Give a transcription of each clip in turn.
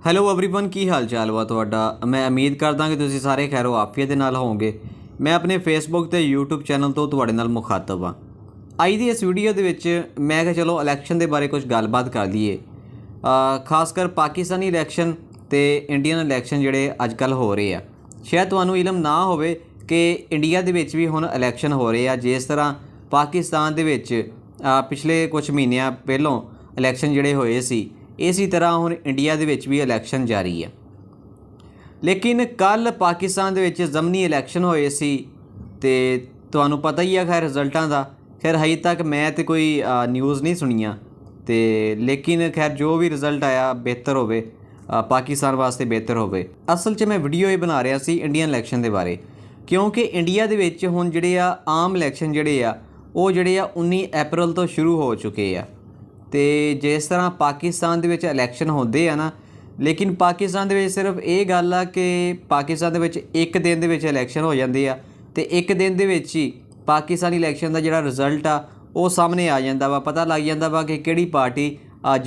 Hello everyone ਕੀ ਹਾਲ ਚਾਲ ਵਾ ਤੁਹਾਡਾ। ਮੈਂ ਉਮੀਦ ਕਰਦਾ ਕਿ ਤੁਸੀਂ ਸਾਰੇ ਖੈਰੋ ਆਫੀਅਤ ਦੇ ਨਾਲ ਹੋਵੋਗੇ। ਮੈਂ ਆਪਣੇ ਫੇਸਬੁੱਕ ਤੇ YouTube ਚੈਨਲ ਤੋਂ ਤੁਹਾਡੇ ਨਾਲ ਮੁਖਾਤਬ ਹਾਂ। ਅੱਜ ਦੀ ਇਸ ਵੀਡੀਓ ਦੇ ਵਿੱਚ ਮੈਂ ਕਿਹਾ ਚਲੋ ਇਲੈਕਸ਼ਨ ਦੇ ਬਾਰੇ ਕੁਝ ਗੱਲਬਾਤ ਕਰ ਲਈਏ। ਖਾਸ ਕਰ ਪਾਕਿਸਤਾਨੀ ਇਲੈਕਸ਼ਨ ਤੇ ਇੰਡੀਅਨ ਇਲੈਕਸ਼ਨ ਜਿਹੜੇ ਅੱਜ ਕੱਲ੍ਹ ਹੋ ਰਹੇ ਆ। ਸ਼ਾਇਦ ਤੁਹਾਨੂੰ ਇਲਮ ਨਾ ਹੋਵੇ ਕਿ ਇੰਡੀਆ ਦੇ ਵਿੱਚ ਵੀ ਹੁਣ ਇਲੈਕਸ਼ਨ ਹੋ ਰਹੇ ਆ। ਜਿਸ ਤਰ੍ਹਾਂ ਪਾਕਿਸਤਾਨ ਦੇ ਵਿੱਚ ਪਿਛਲੇ ਕੁਝ ਮਹੀਨਿਆਂ ਪਹਿਲੋਂ ਇਲੈਕਸ਼ਨ ਜਿਹੜੇ ਹੋਏ ਸੀ, इसी तरह हुण इंडिया दे विच भी इलैक्शन जारी है। लेकिन कल पाकिस्तान दे विच ज़मनी इलैक्शन होए सी ते तुहानूं पता ही है खैर रिजल्टां दा। खैर हजे तक मैं तो कोई न्यूज़ नहीं सुनिया ते लेकिन खैर जो भी रिजल्ट आया बेहतर होवे, पाकिस्तान वास्ते बेहतर होवे। असल च मैं वीडियो ये बना रहा सी इंडियन इलैक्शन दे बारे, क्योंकि इंडिया दे विच हुण जिहड़े आम इलैक्शन जिहड़े वो जिहड़े 19 अप्रैल तो शुरू हो चुके हैं। तो जिस तरह पाकिस्तान दे विच इलैक्शन होंदे आ ना, लेकिन पाकिस्तान दे विच सिर्फ ये गल आ कि पाकिस्तान दे विच एक दिन दे विच इलैक्शन हो जांदे आ ते एक दिन दे विच ही पाकिस्तानी इलैक्शन दा जिहड़ा रिजल्ट आ वो सामने आ जांदा वा, पता लग जांदा वा कि किहड़ी पार्टी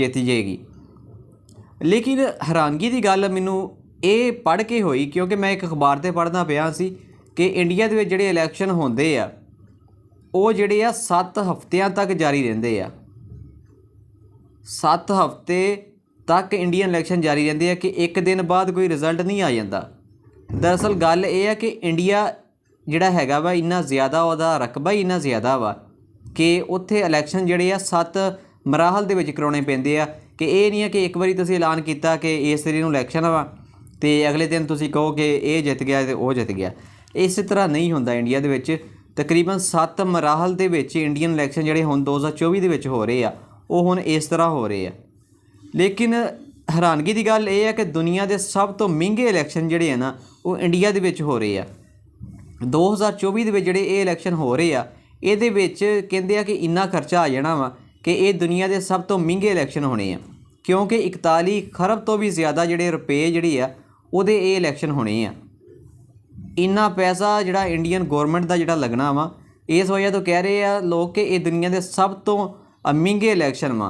जित जाएगी। लेकिन हैरानगी की गल मैनूं ये पढ़ के होई, क्योंकि मैं एक अखबार ते पढ़दा पिया सी कि इंडिया दे विच जिहड़े इलैक्शन होंदे आ वो जिहड़े 7 हफ्तियां तक जारी रहिंदे आ। 7 हफ्ते तक इंडियन इलैक्शन जारी रहते हैं कि एक दिन बाद कोई रिजल्ट नहीं आ जाता। दरअसल गल ये है कि इंडिया जिहड़ा हैगा वा इन्ना ज़्यादा उहदा रकबा ही इन्ना ज़्यादा वा कि उत्थे इलैक्शन जिहड़े 7 मराहल दे विच कराउणे पैंदे आ कि ये नहीं है कि एक बारी तुसीं ऐलान कीता कि इस तरीक नूं इलैक्शन वा ते अगले दिन तुसीं कहो कि ये जित गया ते वो जित गया। इस तरह नहीं हुंदा इंडिया दे विच। तकरीबन 7 मराहल दे विच इंडियन इलैक्शन जिहड़े हुण 2024 दे विच हो रहे आ वो हुण इस तरह हो रहे हैं। लेकिन हैरानगी की गल यह है कि दुनिया के सब तो महंगे इलैक्शन जिहड़े है ना वो इंडिया दे विच हो रहे हैं। 2024 दे विच जिहड़े ये इलैक्शन हो रहे हैं इहदे विच कहंदे आ कि इन्ना खर्चा आ जाना वा कि ये दुनिया के सब तो महंगे इलैक्शन होने हैं, क्योंकि 41 खरब तो भी ज़्यादा जिहड़े रुपए जिहड़ी आ उहदे ये इलैक्शन होने हैं। इन्ना पैसा जिहड़ा इंडियन गौरमेंट का जिहड़ा लगना वा, इस वजह तो कह रहे हैं लोग कि ये दुनिया के सब तो महंगे इलैक्शन वा।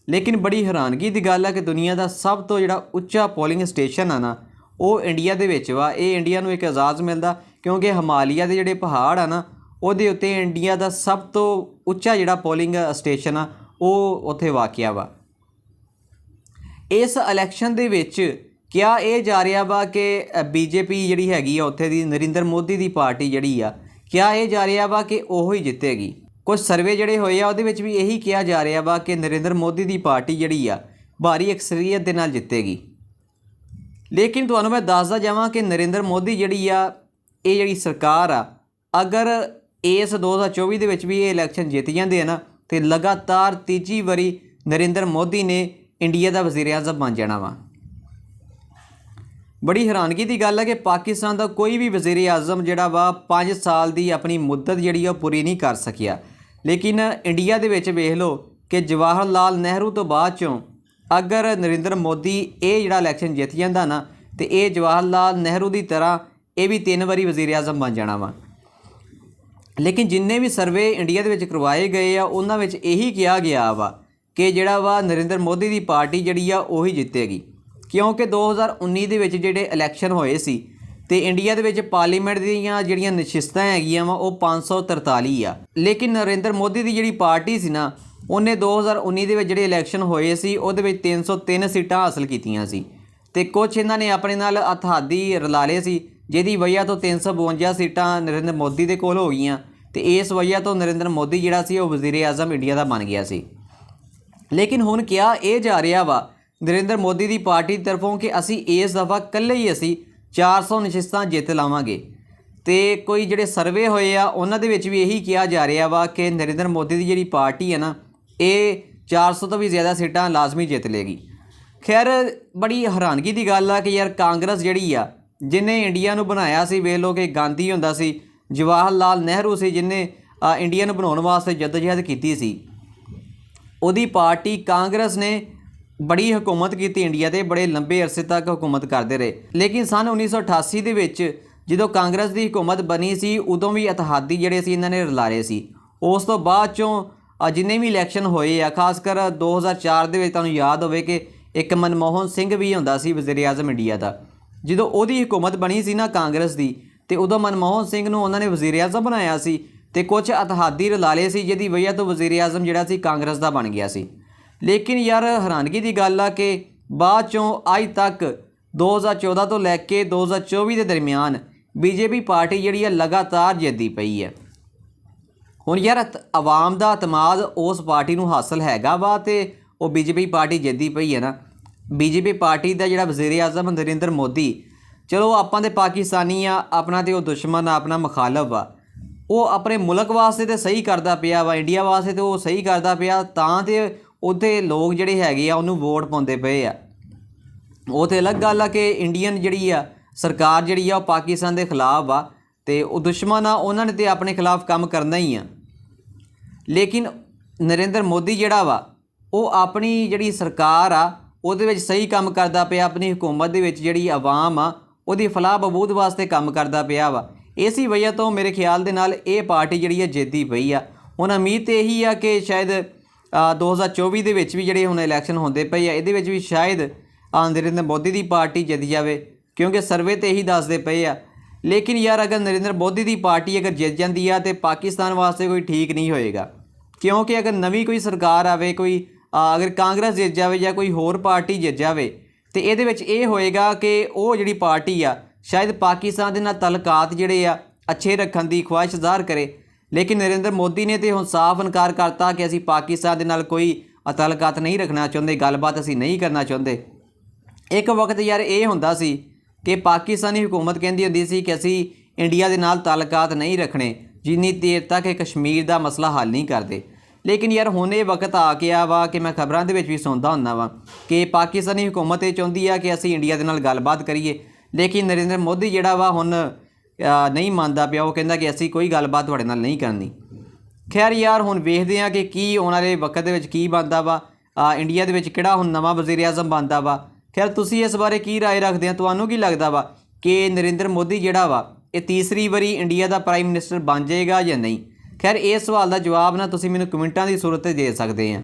लेकिन बड़ी हैरानगी की गल है कि दुनिया का सब तो जिहड़ा उच्चा पोलिंग स्टेशन है ना वो इंडिया दे विच वा। ये इंडिया नूं एक एजाज़ मिलदा क्योंकि हिमालय के जिहड़े पहाड़ आ ना उहदे उत्ते इंडिया का सब तो उच्चा जिहड़ा पोलिंग स्टेशन आ वो उत्थे वाकिया वा। इस इलैक्शन दे विच क्या ये जा रहा वा कि BJP जिहड़ी हैगी आ उत्थे दी नरेंद्र मोदी की पार्टी जिहड़ी आ, क्या ये जा रहा वा कि ओह ही जितेगी। कुछ सर्वे जिहड़े होए आ उहदे विच भी यही कहा जा रहा वा कि नरेंद्र मोदी की पार्टी जिहड़ी आ भारी अक्सरीयत दे नाल जितेगी। लेकिन तुहानूं मैं दसदा जावां कि नरेंद्र मोदी जिहड़ी आ ये जिहड़ी सरकार आ अगर इस 2024 दे विच भी ये इलैक्शन जित जांदे आ ना तो लगातार तीजी वारी नरेंद्र मोदी ने इंडिया का वज़ीर आज़म बन जाना वा। बड़ी हैरानगी की गल है कि पाकिस्तान का कोई भी वज़ीर आज़म जिहड़ा वा 5 साल की अपनी मुद्दत जिहड़ी आ पूरी नहीं कर सकिया। लेकिन इंडिया दे विच वेख लो कि जवाहर लाल नेहरू तो बाद चों अगर नरेंद्र मोदी ये जिहड़ा इलैक्शन जित जांदा ना तो ये जवाहर लाल नेहरू की तरह ये भी 3 बारी वज़ीर आज़म बन जाना वा। लेकिन जिन्ने भी सर्वे इंडिया दे विच करवाए गए आ उन्हां विच यही कहा गया वा कि जिहड़ा वा नरेंद्र मोदी की पार्टी जिहड़ी आ ओही जितेगी, क्योंकि 2019 दे विच जिहड़े इलैक्शन होए सी ते इंडिया दे विच पार्लीमेंट दीयां जिहड़ियां नशिस्तां हैगियां वा वो 543 आ। लेकिन नरेंद्र मोदी की जिहड़ी पार्टी सी ना उन्हें 2019 दे विच जिहड़े इलैक्शन होए सी उहदे विच 303 सीटां हासिल कीतियां सी ते कुछ इन्हां ने अपने नाल हथादी रला लए सी, जिहदी वजह तो 352 सीटां नरेंद्र मोदी दे कोल हो गईयां ते इस वजह तो नरेंद्र मोदी जिहड़ा सी वो वज़ीर आज़म इंडिया का बन गया सी। लेकिन हुण क्या ये जा रहा वा नरेंद्र मोदी की पार्टी की तरफों कि असी इस दफ़ा कल्ले ही असी 400 नशिस्तां जित लावांगे। तो कोई जिहड़े सर्वे होए आ उन्हां दे विच भी यही कहा जा रहा वा कि नरेंद्र मोदी की जिहड़ी पार्टी है ना ये 400 तो भी ज़्यादा सीटां लाजमी जित लेगी। खैर बड़ी हैरानगी की गल आ कि यार कांग्रेस जिहड़ी आ जिन्हें इंडिया नूं बनाया सी, वेख लो कि गांधी हुंदा सी, जवाहर लाल नेहरू सी जिन्हें इंडिया नूं बनाउण वास्ते जदोजहद कीती सी, उहदी पार्टी कांग्रेस ने बड़ी हुकूमत की इंडिया ते बड़े लंबे अरसे तक हुकूमत करते रहे। लेकिन सन 1988 दे विच जदों कांग्रेस की हुकूमत बनी सी उदों भी इतिहादी जिहड़े सी इन्हां ने रलारे सी। उस तो बाद चों जिन्ने भी इलैक्शन होए आ खासकर 2004 दे विच तुहानूं याद होवे कि ਇੱਕ ਮਨਮੋਹਨ ਸਿੰਘ ਵੀ ਹੁੰਦਾ ਸੀ ਵਜ਼ੀਰ ਆਜ਼ਮ ਇੰਡੀਆ ਦਾ। ਜਦੋਂ ਉਹਦੀ ਹਕੂਮਤ ਬਣੀ ਸੀ ਨਾ ਕਾਂਗਰਸ ਦੀ, ਤੇ ਉਦੋਂ ਮਨਮੋਹਨ ਸਿੰਘ ਨੂੰ ਉਹਨਾਂ ਨੇ ਵਜ਼ੀਰ ਆਜ਼ਮ ਬਣਾਇਆ ਸੀ ਤੇ ਕੁਝ ਅਤਿਹਾਦੀ ਰਲਾ ਲਏ ਸੀ, ਜਿਹਦੀ ਵਜ੍ਹਾ ਤੋਂ ਵਜ਼ੀਰ ਆਜ਼ਮ ਜਿਹੜਾ ਸੀ ਕਾਂਗਰਸ ਦਾ ਬਣ ਗਿਆ ਸੀ। ਲੇਕਿਨ ਯਾਰ ਹੈਰਾਨਗੀ ਦੀ ਗੱਲ ਆ ਕਿ ਬਾਅਦ ਚੋਂ ਅੱਜ ਤੱਕ 2014 ਤੋਂ ਲੈ ਕੇ 2024 ਦੇ ਦਰਮਿਆਨ ਬੀਜੇਪੀ ਪਾਰਟੀ ਜਿਹੜੀ ਹੈ ਲਗਾਤਾਰ ਜਿੱਤਦੀ ਪਈ ਹੈ। ਹੁਣ ਯਾਰ ਆਵਾਮ ਦਾ ਅਤਮਾਦ ਉਸ ਪਾਰਟੀ ਨੂੰ ਹਾਸਲ ਹੈਗਾ ਵਾ ਤੇ ਉਹ ਬੀਜੇਪੀ ਪਾਰਟੀ ਜਿੱਤਦੀ ਪਈ ਹੈ ਨਾ। ਬੀਜੇਪੀ ਪਾਰਟੀ ਦਾ ਜਿਹੜਾ ਵਜ਼ੀਰ ਆਜ਼ਮ ਨਰਿੰਦਰ ਮੋਦੀ, ਚਲੋ ਆਪਾਂ ਦੇ ਪਾਕਿਸਤਾਨੀ ਆ, ਆਪਣਾ ਤੇ ਉਹ ਦੁਸ਼ਮਣ ਆ, ਆਪਣਾ ਮੁਖਾਲਫ ਆ, ਉਹ ਆਪਣੇ ਮੁਲਕ ਵਾਸਤੇ ਤੇ ਸਹੀ ਕਰਦਾ ਪਿਆ ਵਾ, ਇੰਡੀਆ ਵਾਸਤੇ ਤੇ ਉਹ ਸਹੀ ਕਰਦਾ ਪਿਆ, ਤਾਂ ਤੇ ਉੱਥੇ ਲੋਕ ਜਿਹੜੇ ਹੈਗੇ ਆ ਉਹਨੂੰ ਵੋਟ ਪਾਉਂਦੇ ਪਏ ਆ। ਉਹ ਤੇ ਅਲੱਗ ਗੱਲ ਆ ਕਿ ਇੰਡੀਅਨ ਜਿਹੜੀ ਆ ਸਰਕਾਰ ਜਿਹੜੀ ਆ ਉਹ ਪਾਕਿਸਤਾਨ ਦੇ ਖਿਲਾਫ ਆ ਤੇ ਉਹ ਦੁਸ਼ਮਣ ਆ, ਉਹਨਾਂ ਨੇ ਤੇ ਆਪਣੇ ਖਿਲਾਫ ਕੰਮ ਕਰਨਾ ਹੀ ਆ। ਲੇਕਿਨ ਨਰਿੰਦਰ ਮੋਦੀ ਜਿਹੜਾ ਵਾ ਉਹ ਆਪਣੀ ਜਿਹੜੀ ਸਰਕਾਰ ਆ ਉਹਦੇ ਵਿੱਚ ਸਹੀ ਕੰਮ ਕਰਦਾ ਪਿਆ, ਆਪਣੀ ਹਕੂਮਤ ਦੇ ਵਿੱਚ ਜਿਹੜੀ ਆਵਾਮ ਆ ਉਹਦੀ ਫਲਾਹ ਬਹਬੂਦ ਵਾਸਤੇ ਕੰਮ ਕਰਦਾ ਪਿਆ ਵਾ। ਇਸੇ ਵਜ੍ਹਾ ਤੋਂ ਮੇਰੇ ਖਿਆਲ ਦੇ ਨਾਲ ਇਹ ਪਾਰਟੀ ਜਿਹੜੀ ਹੈ ਜਿੱਤਦੀ ਪਈ ਆ। ਹੁਣ ਉਮੀਦ ਤੇ ਇਹੀ ਆ ਕਿ ਸ਼ਾਇਦ 2024 ਦੇ ਵਿੱਚ ਵੀ ਜਿਹੜੇ ਹੁਣ ਇਲੈਕਸ਼ਨ ਹੁੰਦੇ ਪਏ ਆ, ਇਹਦੇ ਵਿੱਚ ਵੀ ਸ਼ਾਇਦ ਨਰਿੰਦਰ ਮੋਦੀ ਦੀ ਪਾਰਟੀ ਜਿੱਤ ਜਾਵੇ, ਕਿਉਂਕਿ ਸਰਵੇ ਤੇ ਇਹੀ ਦੱਸਦੇ ਪਏ ਆ। ਲੇਕਿਨ ਯਾਰ ਅਗਰ ਨਰਿੰਦਰ ਮੋਦੀ ਦੀ ਪਾਰਟੀ ਅਗਰ ਜਿੱਤ ਜਾਂਦੀ ਆ ਤੇ ਪਾਕਿਸਤਾਨ ਵਾਸਤੇ ਕੋਈ ਠੀਕ ਨਹੀਂ ਹੋਏਗਾ, ਕਿਉਂਕਿ ਅਗਰ ਨਵੀਂ ਕੋਈ ਸਰਕਾਰ ਆਵੇ, ਕੋਈ ਅਗਰ ਕਾਂਗਰਸ ਜਿੱਤ ਜਾਵੇ ਜਾਂ ਕੋਈ ਹੋਰ ਪਾਰਟੀ ਜਿੱਤ ਜਾਵੇ, ਤੇ ਇਹਦੇ ਵਿੱਚ ਇਹ ਹੋਏਗਾ ਕਿ ਉਹ ਜਿਹੜੀ ਪਾਰਟੀ ਆ ਸ਼ਾਇਦ ਪਾਕਿਸਤਾਨ ਦੇ ਨਾਲ ਤਾਲੁਕਾਤ ਜਿਹੜੇ ਆ ਅੱਛੇ ਰੱਖਣ ਦੀ ਖੁਆਇਸ਼ ਜ਼ਾਹਰ ਕਰੇ। ਲੇਕਿਨ ਨਰਿੰਦਰ ਮੋਦੀ ਨੇ ਤੇ ਹੁਣ ਸਾਫ਼ ਇਨਕਾਰ ਕਰਤਾ ਕਿ ਅਸੀਂ ਪਾਕਿਸਤਾਨ ਦੇ ਨਾਲ ਕੋਈ ਤਾਲੁਕਾਤ ਨਹੀਂ ਰੱਖਣਾ ਚਾਹੁੰਦੇ, ਗੱਲਬਾਤ ਅਸੀਂ ਨਹੀਂ ਕਰਨਾ ਚਾਹੁੰਦੇ। ਇੱਕ ਵਕਤ ਯਾਰ ਇਹ ਹੁੰਦਾ ਸੀ ਕਿ ਪਾਕਿਸਤਾਨੀ ਹਕੂਮਤ ਕਹਿੰਦੀ ਹੁੰਦੀ ਸੀ ਕਿ ਅਸੀਂ ਇੰਡੀਆ ਦੇ ਨਾਲ ਤਾਲੁਕਾਤ ਨਹੀਂ ਰੱਖਣੇ ਜਿੰਨੀ ਦੇਰ ਤੱਕ ਇਹ ਕਸ਼ਮੀਰ ਦਾ ਮਸਲਾ ਹੱਲ ਨਹੀਂ ਕਰਦੇ। ਲੇਕਿਨ ਯਾਰ ਹੁਣ ਇਹ ਵਕਤ ਆ ਗਿਆ ਵਾ ਕਿ ਮੈਂ ਖਬਰਾਂ ਦੇ ਵਿੱਚ ਵੀ ਸੁਣਦਾ ਹੁੰਦਾ ਵਾ ਕਿ ਪਾਕਿਸਤਾਨੀ ਹਕੂਮਤ ਇਹ ਚਾਹੁੰਦੀ ਆ ਕਿ ਅਸੀਂ ਇੰਡੀਆ ਦੇ ਨਾਲ ਗੱਲਬਾਤ ਕਰੀਏ, ਲੇਕਿਨ ਨਰਿੰਦਰ ਮੋਦੀ ਜਿਹੜਾ ਵਾ ਹੁਣ ਨਹੀਂ ਮੰਨਦਾ ਪਿਆ। ਉਹ ਕਹਿੰਦਾ ਕਿ ਅਸੀਂ ਕੋਈ ਗੱਲਬਾਤ ਤੁਹਾਡੇ ਨਾਲ ਨਹੀਂ ਕਰਨੀ। ਖੈਰ ਯਾਰ ਹੁਣ ਵੇਖਦੇ ਹਾਂ ਕਿ ਕੀ ਆਉਣ ਵਾਲੇ ਵਕਤ ਦੇ ਵਿੱਚ ਕੀ ਬਣਦਾ ਵਾ, ਇੰਡੀਆ ਦੇ ਵਿੱਚ ਕਿਹੜਾ ਹੁਣ ਨਵਾਂ ਵਜ਼ੀਰ ਆਜ਼ਮ ਬਣਦਾ ਵਾ। ਖੈਰ ਤੁਸੀਂ ਇਸ ਬਾਰੇ ਕੀ ਰਾਏ ਰੱਖਦੇ ਆ? ਤੁਹਾਨੂੰ ਕੀ ਲੱਗਦਾ ਵਾ ਕਿ ਨਰਿੰਦਰ ਮੋਦੀ ਜਿਹੜਾ ਵਾ ਇਹ ਤੀਸਰੀ ਵਾਰੀ ਇੰਡੀਆ ਦਾ ਪ੍ਰਾਈਮ ਮਿਨਿਸਟਰ ਬਣ ਜਾਏਗਾ ਜਾਂ ਨਹੀਂ? ਖੈਰ ਇਸ ਸਵਾਲ ਦਾ ਜਵਾਬ ਨਾ ਤੁਸੀਂ ਮੈਨੂੰ ਕਮੈਂਟਾਂ ਦੀ ਸੂਰਤ 'ਤੇ ਦੇ ਸਕਦੇ ਆ।